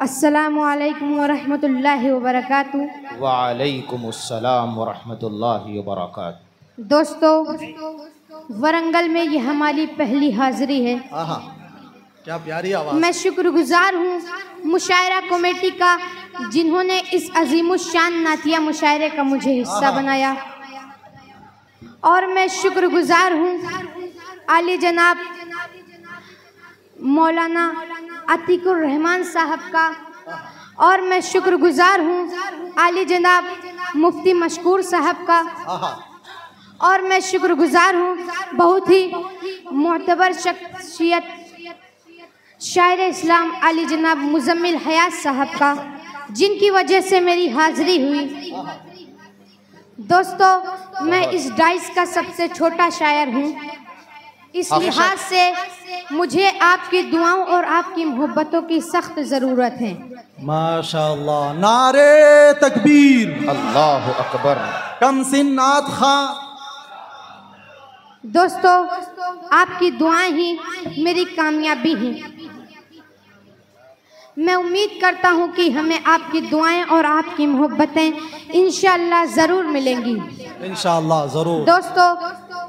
अस्सलामुअलैकुम वरहमतुल्लाहि वबरकातुहू। वालेकुमुस्सलाम वरहमतुल्लाहि वबरकातुहू। दोस्तों, वरंगल में ये हमारी पहली हाजिरी है। क्या प्यारी आवाज़। मैं शुक्रगुजार हूँ मुशायरा कमेटी का, जिन्होंने इस अजीमुशान नातिया मुशायरे का मुझे हिस्सा बनाया। और मैं शुक्रगुजार हूँ आली जनाब मौलाना अतीकुर रहमान साहब का, और मैं शुक्रगुजार हूँ आली जनाब मुफ्ती मशकूर साहब का, और मैं शुक्रगुजार हूँ बहुत ही मोतबर शख्सियत शायर इस्लाम आली जनाब मुजम्मिल हयात साहब का, जिनकी वजह से मेरी हाजिरी हुई। दोस्तों, मैं इस डाइस का सबसे छोटा शायर हूँ, इस लिहाज से मुझे आपकी दुआओं और आपकी मोहब्बतों की सख्त ज़रूरत है। माशाअल्लाह, नारे तकबीर, अल्लाहु अकबर। कम सिन नात खां। दोस्तों, आपकी दुआएं ही मेरी कामयाबी हैं। मैं उम्मीद करता हूं कि हमें आपकी दुआएं और आपकी मोहब्बतें इंशाअल्लाह ज़रूर मिलेंगी। इंशाअल्लाह ज़रूर। दोस्तों,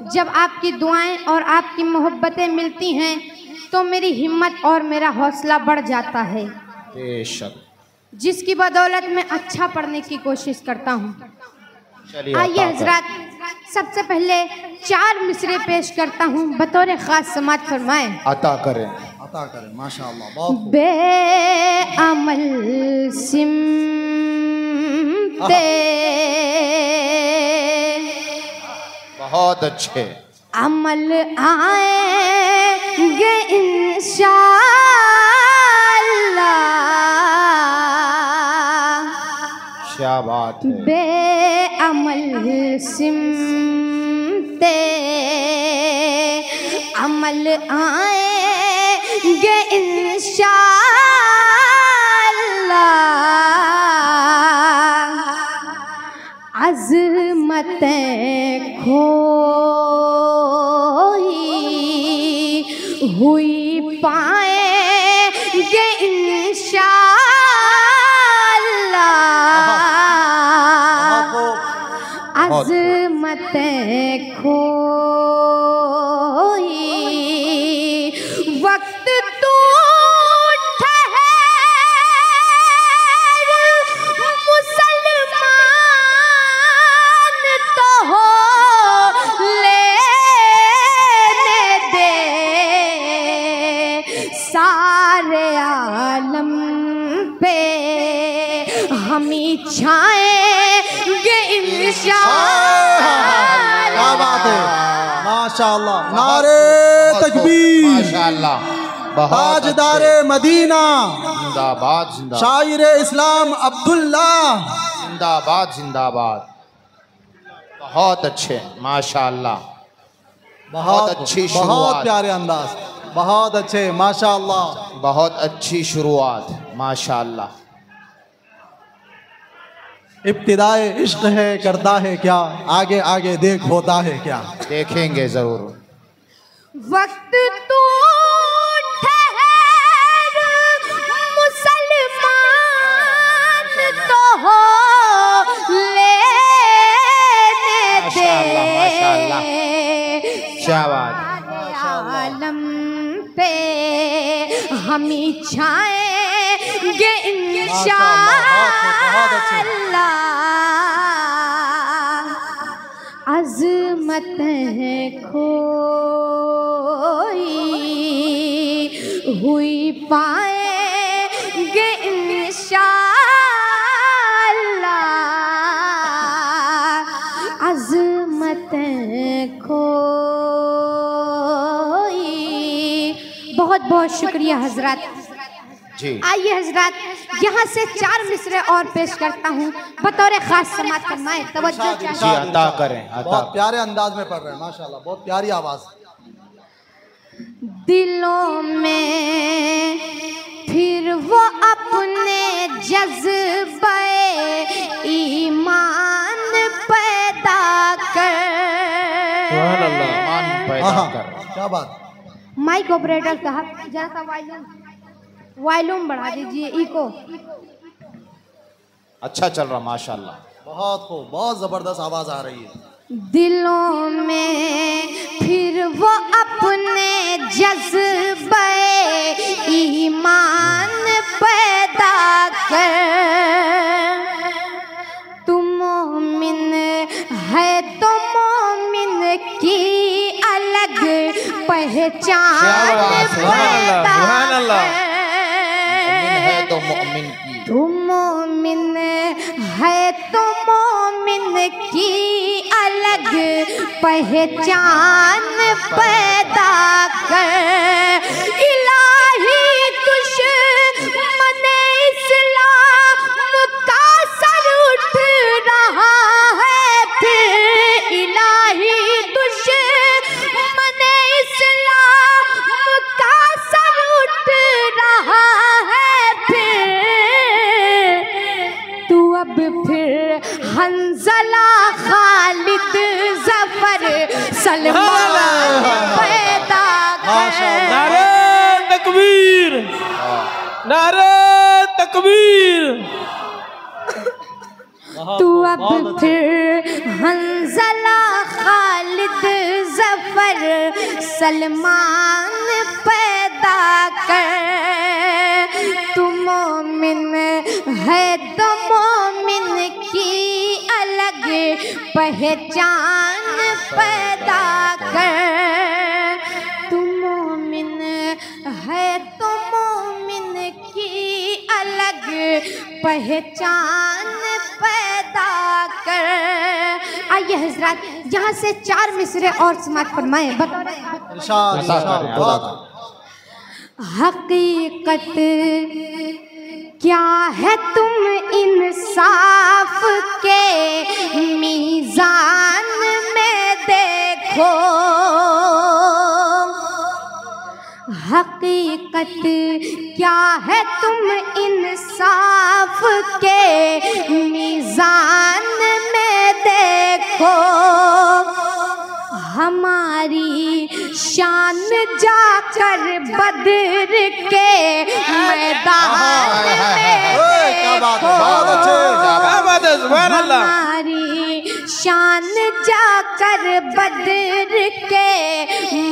जब आपकी दुआएं और आपकी मोहब्बतें मिलती हैं तो मेरी हिम्मत और मेरा हौसला बढ़ जाता है, बेशक, जिसकी बदौलत मैं अच्छा पढ़ने की कोशिश करता हूँ। आइए हजरात, सबसे पहले 4 मिसरे पेश करता हूँ, बतौर ख़ास समात फरमाएं। अता करें, अता करें। माशाअल्लाह, बहुत खूब। बेअमल सिमते बहुत अच्छे अमल आएंगे इंशाअल्लाह। क्या बात है। बेअमल सिमते अमल आएंगे इंशाअल्लाह। अज़मतें खोई हुई पाएंगे इंशाअल्लाह। अज़मतें खोई वक्त तू ठहर मुसलमान तो हो लेने दे सारे आलम पे हम ही छाएंगे इंशाअल्लाह। क्या बात है। माशाअल्लाह, नारे तकबीर, माशाअल्लाह, बहुत ताजदारे मदीना, जिंदाबाद जिंदाबाद, शायर इस्लाम अब्दुल्ला, जिंदाबाद जिंदाबाद। बहुत अच्छे, माशाअल्लाह, बहुत अच्छी बहुत शुरुआत, प्यारे अंदाज, बहुत अच्छे। माशाअल्लाह, बहुत अच्छी शुरुआत, माशाअल्लाह। इब्तिदाए इश्क है, करता है क्या, आगे आगे देख होता है क्या। देखेंगे जरूर। वक्त तू ठहर मुसलमान तो हो लेने दे माशाअल्लाह, क्या बात। आलम पे हम ही छाएंगे इंशाअल्लाह। अज़मतें खोई हुई पाएंगे इंशाअल्लाह। अज़मतें खोई। बहुत बहुत शुक्रिया हजरत जी। आइए हजरत, यहाँ से 4 मिसरे और पेश करता हूँ, बतौर खास समात फरमाएं। तवज्जो जी, चाहिए। अता करें, अता बहुत प्यारे अंदाज में पढ़ रहे हैं। माशाअल्लाह, बहुत प्यारी आवाज़। दिलों में फिर वो अपने जज्बे ईमान पैदा कर। सुभान अल्लाह, ईमान पैदा कर। क्या बात। माइक ऑपरेटर साहब जरा सा वायलेंस। वॉल्यूम बढ़ा दीजिए, इको। अच्छा चल रहा माशाल्लाह। बहुत खूब, बहुत जबरदस्त आवाज आ रही है। दिलों में फिर वो अपने जज्बे ईमान पैदा कर। तू मोमिन है तो मोमिन की अलग पहचान पैदा कर। है तो मोमिन की, तू मोमिन है तो मोमिन की अलग पहचान पैदा कर। इलाही दुश्मन इस्लाम का सर उठ रहा है फिर। इलाही दुश्मन इस्लाम का सर उठ रहा है फिर। तू अब फिर हंजला खालिद जफर सलमान पैदा कर। नारे तकबीर, नारे तकबीर। तू अब फिर हंजला खालिद जफर सलमान पैदा कर। तू मोमिन है तो मोमिन की अलग पहचान पैदा कर। तू मोमिन है तो मोमिन की अलग पहचान पैदा कर। आइए हजरत, यहाँ से 4 मिसरे और समाप्त फरमाएं। इरशाद, इरशाद, बहुत। हकीकत क्या है तुम इंसाफ के मीज़ान में देखो। हकीकत क्या है तुम इंसाफ के मीज़ान में देखो। हमारी शान जाकर बद्र के मैदान में देखो। हमारी शान जाकर बद्र के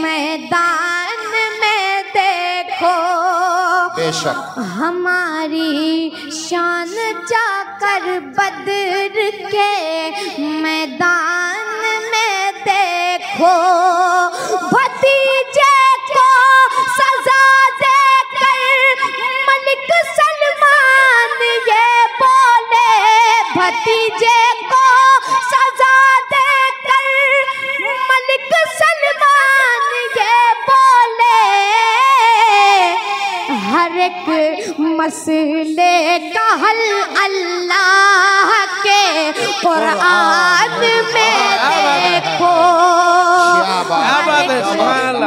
मैदान में देखो। बेशक हमारी शान जाकर बद्र के मैदान में देखो। भतीजे को सजा देकर मलिक सलमान ये बोले। भतीजे को सजा देकर मलिक सलमान ये बोले। हर एक मसले का हल अल्लाह के कुरान में देखो।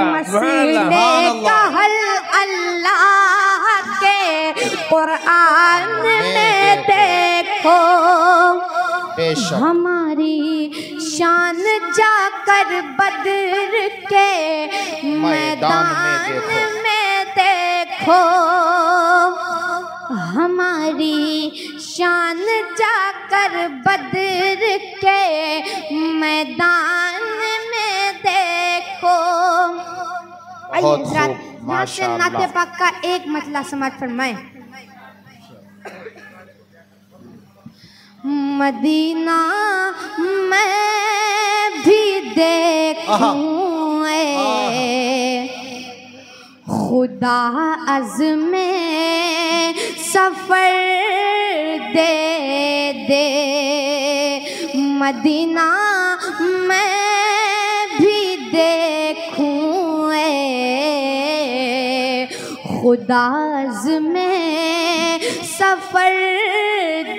मसले का हल अल्लाह के कुरान में देखो। हमारी शान जाकर बद्र के मैदान में देखो। हमारी शान जाकर बद्र के मैदान में देखो। बहुत खूब, यहाँ से माशाअल्लाह। नाते पाक का एक मतला समाप्त फरमाएं। मदीना मैं भी देखूं खुदा अज़्मे सफ़र दे दे। मदीना मैं भी देखूं खुदा अज़्मे सफ़र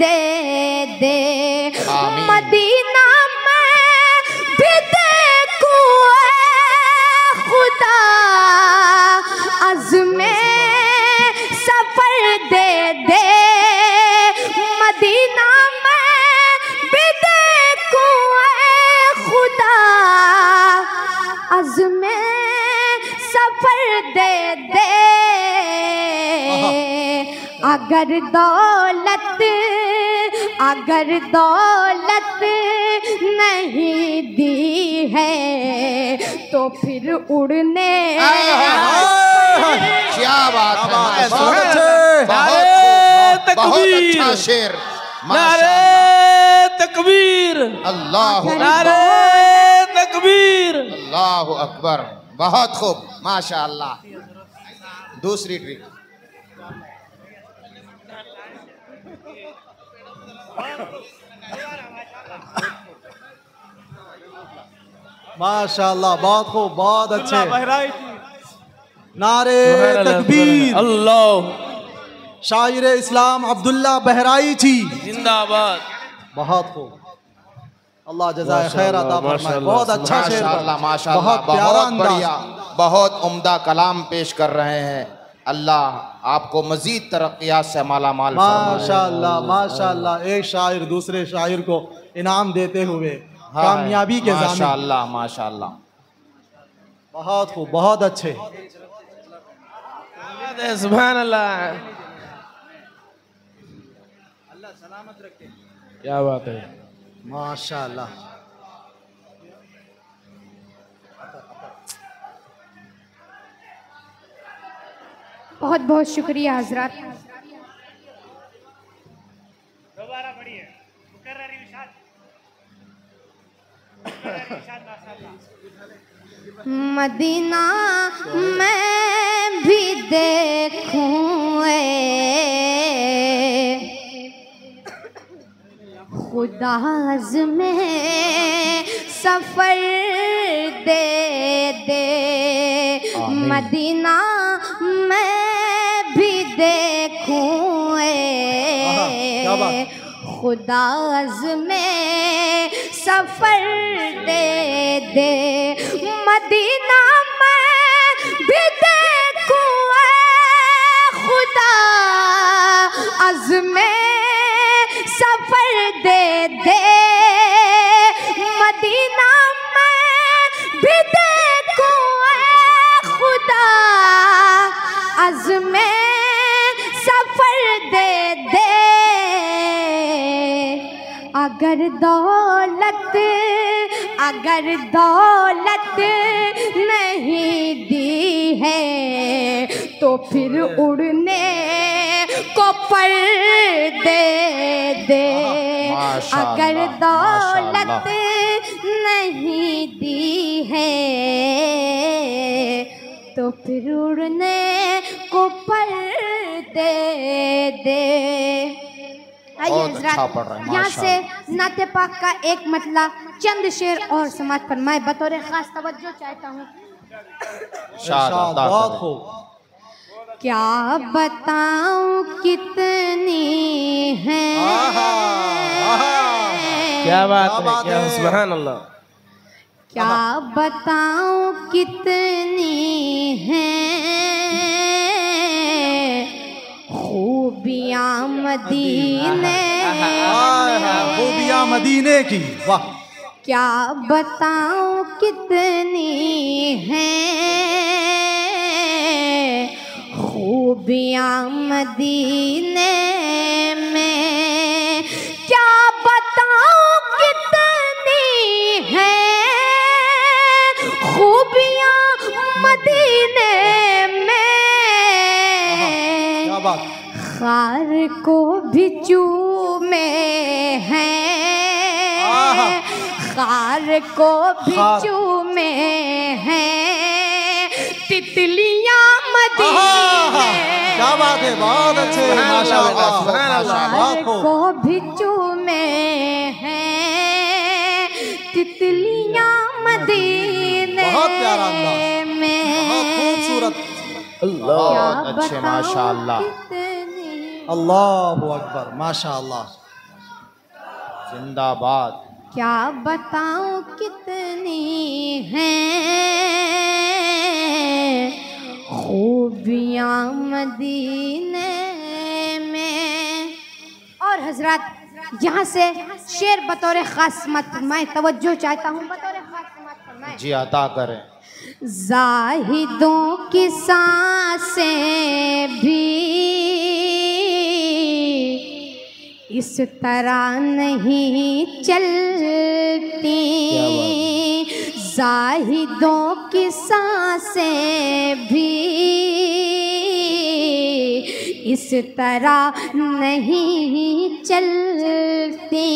दे दे। मदीना मैं भी देखूं खुदा अज़्मे सफ़र दे दे। मदीना मैं भी देखूं खुदा अज़्मे सफ़र दे दे। अगर दौलत नहीं दी है तो फिर उड़ने क्या बात है, बहुत अच्छा शेर। नारे तकबीर, अल्लाह नारे तकबीर, अल्लाह अकबर, बहुत खूब, माशाअल्लाह। दूसरी ट्रिक। माशाअल्लाह, बहुत खूब, बहुत अच्छे। नारे तकबीर, अल्लाह। शायर इस्लाम अब्दुल्ला बहराइची जिंदाबाद। बहुत खूब, अल्लाह जज़ाए खैर अता फरमाए। बहुत अच्छा शेर, माशाअल्लाह, माशाअल्लाह, बहुत प्यारा बहुत अंदाज। बढ़िया, बहुत उम्दा कलाम पेश कर रहे हैं। अल्लाह आपको मजीद तरक्कियात से माला माल फरमाए। माशाअल्लाह, माशाअल्लाह। एक शायर दूसरे शायर को इनाम देते हुए कामयाबी के ज़ामिन। माशाअल्लाह, माशाअल्लाह, बहुत खूब, बहुत अच्छे। सुभान अल्लाह, क्या बात है, माशाअल्लाह। बहुत बहुत शुक्रिया हजरत। मदीना मैं भी देखूं खुदा में सफर दे दे। मदीना मैं भी देखूं खुदा में सफर दे दे। मदीना मैं भी देखूं खुदा अज़्मे सफर दे दे। मदीना मैं भी देखूं खुदा अज़्मे सफर दे दे। अगर दौलत नहीं दी है तो फिर उड़ने को पर दे दे। अगर दौलत नहीं दी है तो फिर उड़ने को पर दे दे। बहुत अच्छा पढ़ रहे हैं, यहाँ से नाते पाक का एक मतला चंद शेर और समाज फरमाए बतौर खास तवज्जो चाहता हूँ। बहुत खूब। क्या बताऊं कितनी है, क्या बात है, क्या सुभान अल्लाह। क्या बताऊं कितनी है खूबियाँ मदीने, खूबियाँ मदीने की, वाह। क्या बताऊं कितनी है खूबियाँ मदीने में। क्या बताऊं कितनी है खूबियाँ मदीने में। क्या बात। खार को भी चूमे हैं, खार को भी चूमे हैं तितलियां मदीने। क्या बात है, बहुत अच्छे, माशाअल्लाह, खार को भी चूमे हैं तितलियां मदीने। बहुत प्यारा अंदाज, में बहुत खूबसूरत। बहुत अच्छे, माशाअल्लाह, अल्लाहु अकबर, माशाअल्लाह, जिंदाबाद। क्या बताऊं कितनी है खूबियाँ मदीने में। और हजरत यहाँ से शेर बतौर खास मत फरमाए, तवज्जो चाहता हूँ बतौर खास मत फरमाए। जी अता करें। जाहिदों की सांसें भी इस तरह नहीं चलती जाहिदों की सांसें भी, इस तरह नहीं चलती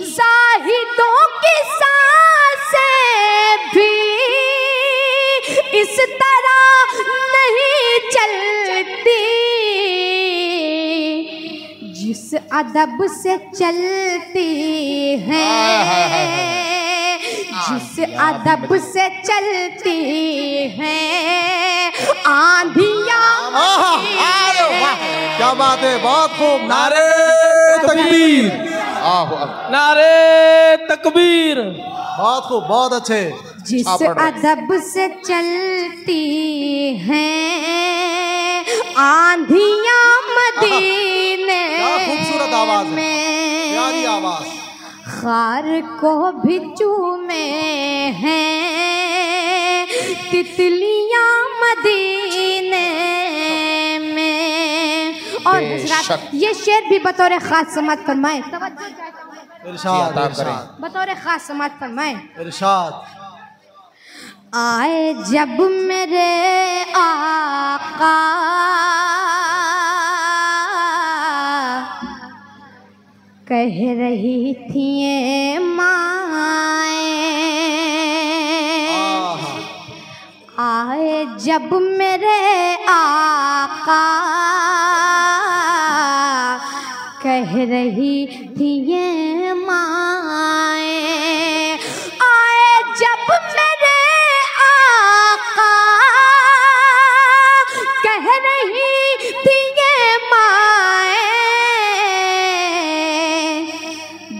जाहिदों की सांसें भी, इस तरह नहीं चलती जिस अदब से चलती हैं, जिस अदब से चलती हैं आंधियाँ। क्या बात है, बहुत खूब। नारे तकबीर, नारे तकबीर। बहुत खूब, बहुत अच्छे। जिस अदब से चलती हैं आंधियाँ मदीने खूबसूरत आवाज है, प्यारी आवाज। खार को भी चूमे हैं तितलियाँ मदीने में। और हजरत ये शेर भी बतौर खास समात फरमाए, इरशाद, इरशाद, बतौर खास समात फरमाए। इरशाद। आए जब मेरे आका कह रही थी ये माए, आए जब मेरे आका कह रही थी ये माए, आए जब मेरे आका कह रही थी ये माए,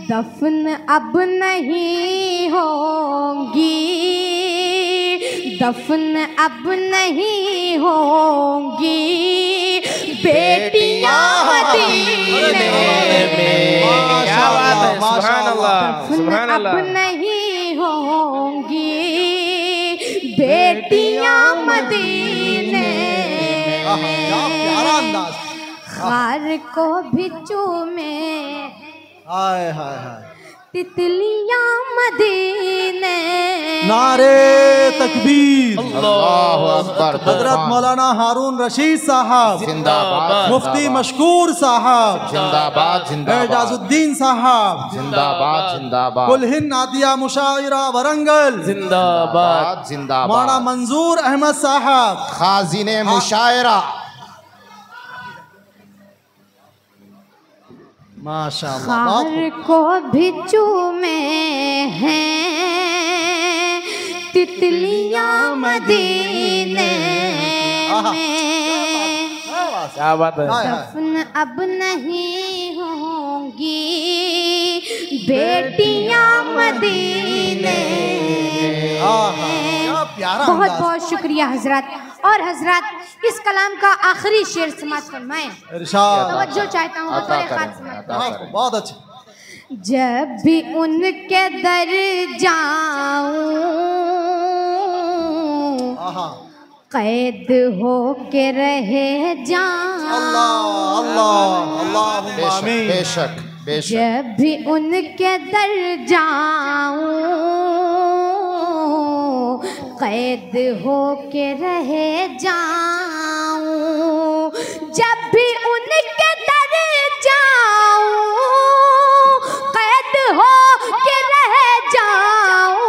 दफन अब नहीं होंगी, दफन अब नहीं होंगी बेटियां मदीने में। क्या बात है, सुभान अल्लाह, सुभान अब अल्लाह। नहीं होंगी बेटियां मदीने में। क्या प्यारा अंदाज। खार को भी चूमे हाय हाय हाय। तितलियां मदीने। नारे तकबीर। अल्लाहु अकबर। हजरत मौलाना हारून रशीद साहब जिंदाबाद, मुफ्ती मशकूर साहब जिंदाबाद, जिंदाबाद, एजाजुद्दीन साहब जिंदाबाद, जिंदाबाद, कुल हिंद नादिया मुशायरा वरंगल जिंदाबाद, जिंदाबाद, मौलाना मंजूर अहमद साहब खाजिने मुशायरा। माशाअल्लाह। खार को भी चूमे हैं तितलियां मदीने में। क्या बात है। दफन अब नहीं होंगी बेटियां मदीने में। क्या प्यारा बहुत अंदाज। बहुत शुक्रिया हजरत। और हजरत इस कलाम का आखिरी शेर समाज फरमाएं। इरशाद। तवज्जो चाहता हूँ अता बतौर करें, खास समाज। अता करें। बहुत अच्छे। जब भी उनके दर जाऊं कैद हो के रहे जाऊं। अल्लाह अल्लाह अल्लाह आमीन। बेशक, बेशक। जब भी उनके दर जाऊं कैद हो के रहे जाऊं। जब भी उनके दर जाऊं कैद हो के रह जाऊं।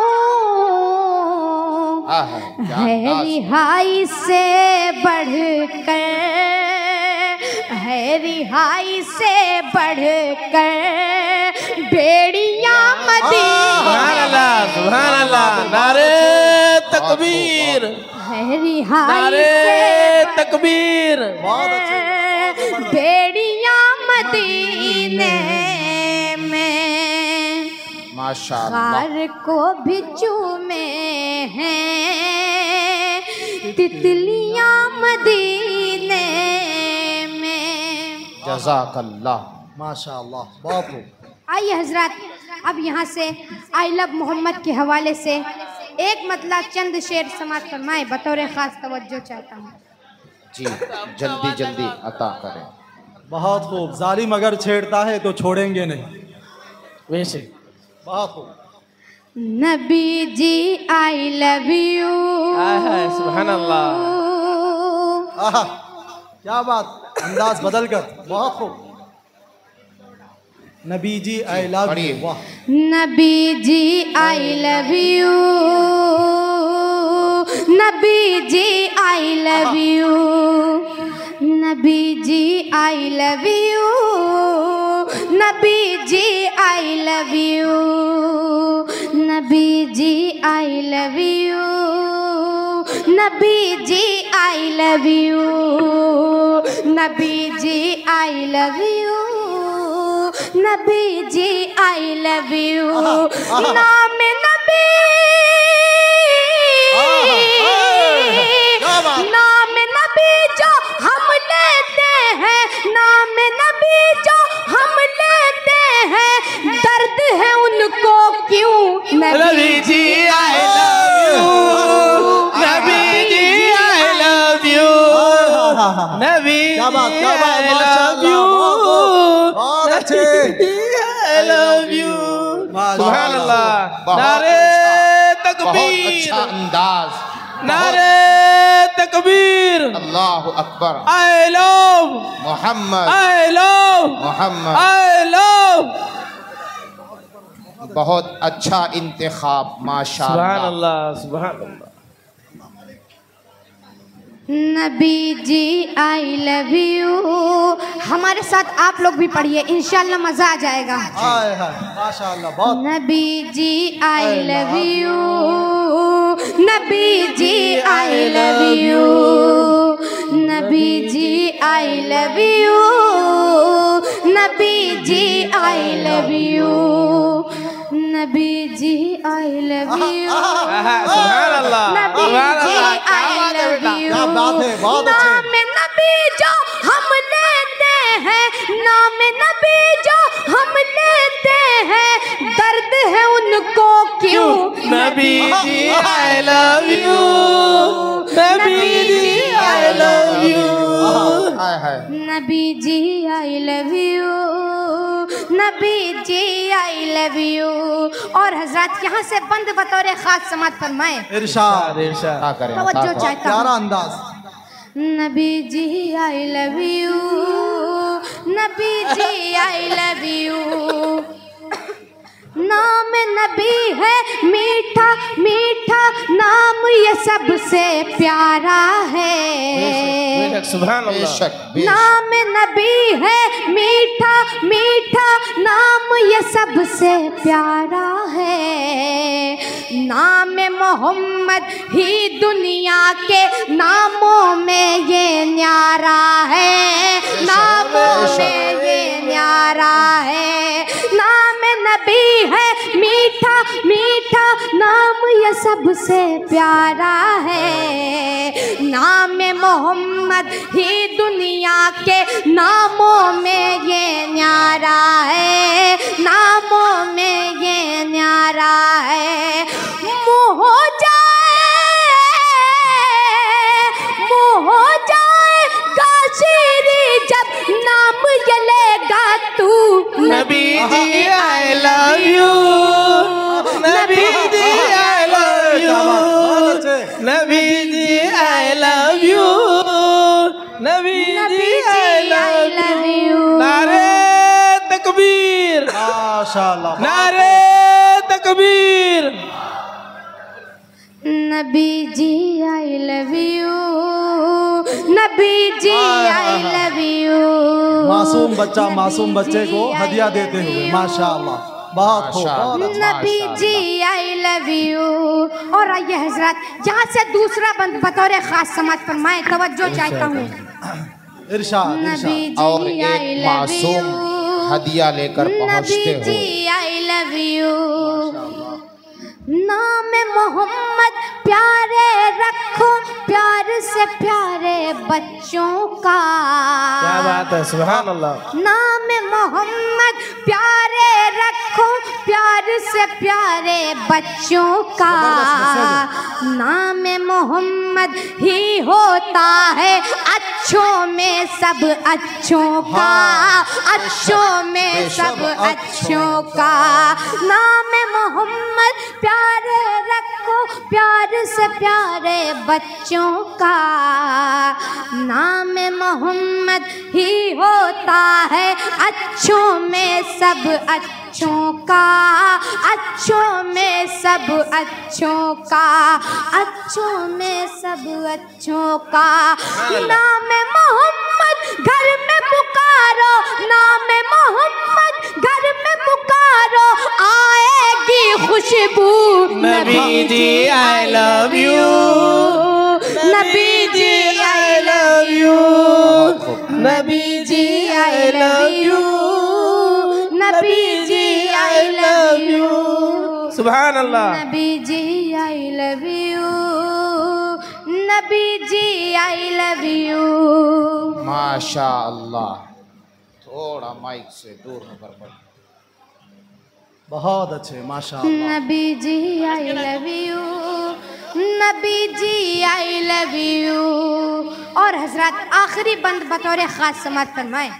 है रिहाई से बढ़कर, है रिहाई से बढ़कर बेड़ियां सुभान अल्लाह, सुभान अल्लाह। नारे तकबीर, है रिहाई नारे से तकबीर। बेड़ियां मदीने में। माशाअल्लाह। खार को भी चूमे हैं तितलियां मदीने में। जज़ाकल्लाह। माशाअल्लाह, बहुत खूब। आइए हजरत, अब यहाँ से आई लव मोहम्मद के हवाले से एक मतलब चंद शेर समाज फरमाए, बतौर खास तवज्जो चाहता हूँ। जी, जल्दी जल्दी अता करें। बहुत खूब। जालिम अगर छेड़ता है तो छोड़ेंगे नहीं। वैसे बहुत खूब। नबी जी आई लव यू। सुभान अल्लाह। आहा, क्या बात, अंदाज बदल कर, बहुत खूब। नबी जी आई लव यू। वाह। नबी जी आई love you. Nabi ji I love you. Nabi ji I love you. Nabi ji I love you. Nabi ji I love you. Nabi ji I love you. Nabi ji I love you. Nabi ji I love you. नाम नबी, नाम नबी जो हम लेते हैं, नाम नबी जो हम लेते हैं, दर्द है उनको क्यों नबी जी आई love you. Nabi ji I love you. नबी क्या बात, क्या बात, आई माशाअल्लाह, लव यू। बहुत अच्छे। I love you. सुभान अल्लाह। नारे बहुत तकबीर। अच्छा अंदाज। नारे तकबीर। अल्लाह अकबर। I love Mohammad I love Mohammad. I love. बहुत अच्छा इंतखाब सुभान माशाअल्लाह। अल्लाह सुभान अल्लाह। नबी जी आई लव यू। हमारे साथ आप लोग भी पढ़िए, इंशाल्लाह मजा आ जाएगा। हाय हाय, माशाअल्लाह, बहुत। नबी जी आई love you. Nabi ji I love you. Nabi ji I love you. Nabi ji I love you. Nabi ji I love you. सुभान अल्लाह नबी सुभान जी अल्लाह। आई लव यू। क्या बात है, बहुत अच्छे। नाम नबी जो हम लेते हैं, नाम नबी जो हम लेते हैं, दर्द है उनको क्यों नबी जी आई love you. Nabi ji I love you. Hi hi. Nabi ji I love you. Nabi ji I love you. और हजरत यहाँ से बंद बतौर खास समात फरमाए। इरशाद। इरशाद। क्या करें तवज्जो अता करो। चाहता प्यारा हूँ। अंदाज। नबी जी आई love you. Nabi ji I love you. नाम नबी है मीठा मीठा नाम, ये सबसे प्यारा है। बेशक सुभान अल्लाह। बेशक बेशक। नाम नबी है मीठा मीठा नाम, ये सबसे प्यारा है। नाम मोहम्मद ही दुनिया के नामों में ये न्यारा है। नामों में ये न्यारा है। नाम नबी है मीठा मीठा नाम, ये सबसे प्यारा है। नाम मोहम्मद ही दुनिया के नामों में ये न्यारा है। नामों में ये न्यारा है। मुँह हो जाएगा शीरी जब नाम ये लेगा तू। नबी जी आई love you. Nabi ji I love you. बहुत अच्छे। नबी जी आई love you. Nabi ji I love you. नारे तकबीर। माशाअल्लाह। नारे तकबीर। नबी जी आई love you. Nabi ji I love you. मासूम बच्चा मासूम बच्चे को हदिया देते हुए माशाअल्लाह, बहुत खूब, बहुत अच्छा। नबी जी आई लव यू। और आइए हजरत यहाँ से दूसरा बंद बतौर खास समात फरमाए। तवज्जो चाहता हूँ। इरशाद नबी इरशाद। जी और आई एक लव मासूम यू। हदिया लेकर पहुंचते नबी जी हुए। आई लव यू। नाम मोहम्मद प्यारे रखो प्यार से प्यारे बच्चों का। क्या बात है, सुभान अल्लाह। नाम मोहम्मद प्यारे रखो प्यार से प्यारे बच्चों का। नाम मोहम्मद ही होता है अच्छों में सब अच्छों का, अच्छों में सब अच्छों का। नाम मोहम्मद प्यारे रखो प्यार से प्यारे बच्चों का। नाम मोहम्मद ही होता है अच्छों में सब अच्छों का, अच्छों में सब अच्छों का, अच्छों में सब अच्छों का। नाम मोहम्मद घर में पुकारो, नाम मोहम्मद घर में पुकारो, आएगी खुशबू। नबी जी आई love you, Nabi ji I love you, Nabi ji I love you, Nabi ji I love you. सुभान अल्लाह। नबी जी आई love you, Nabi ji I love you. माशा अल्लाह। थोड़ा माइक से दूर होकर पढ़। बहुत अच्छे, माशाअल्लाह। नबी जी आई love you, Nabi ji I love you. और हजरत आखिरी बंद बतौर खास समात फरमाए।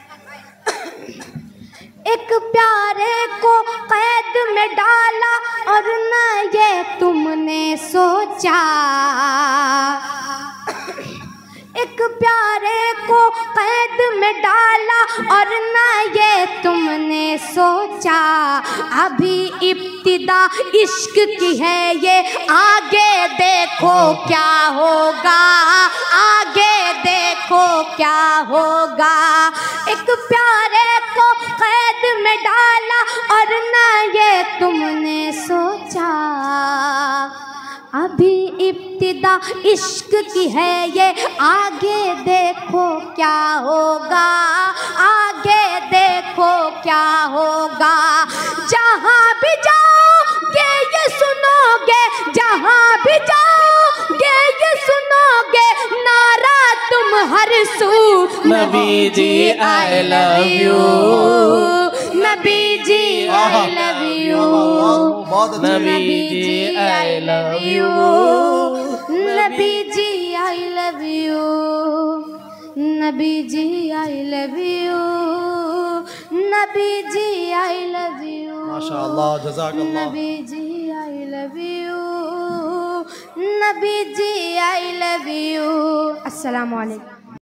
एक प्यारे को कैद में डाला और न ये तुमने सोचा, एक प्यारे को कैद में डाला और न ये तुमने सोचा। अभी इब्तिदा इश्क की है ये, आगे देखो क्या होगा, आगे देखो क्या होगा। एक प्यारे को कैद में डाला और न ये तुमने सोचा। अभी इब्तिदा इश्क की है ये, आगे देखो क्या होगा, आगे देखो क्या होगा। जहाँ भी जाओगे ये सुनोगे, जहाँ भी जाओगे ये सुनोगे, नारा तुम हर सू। नबी जी आई love you, Nabi ji I love you, Nabi ji I love you, Nabi ji I love you, Nabi ji I love you, Nabi ji I love you. माशाअल्लाह, जज़ाकल्लाह। नबी जी आई love you, Nabi ji I love you. अस्सलामु अलैकुम।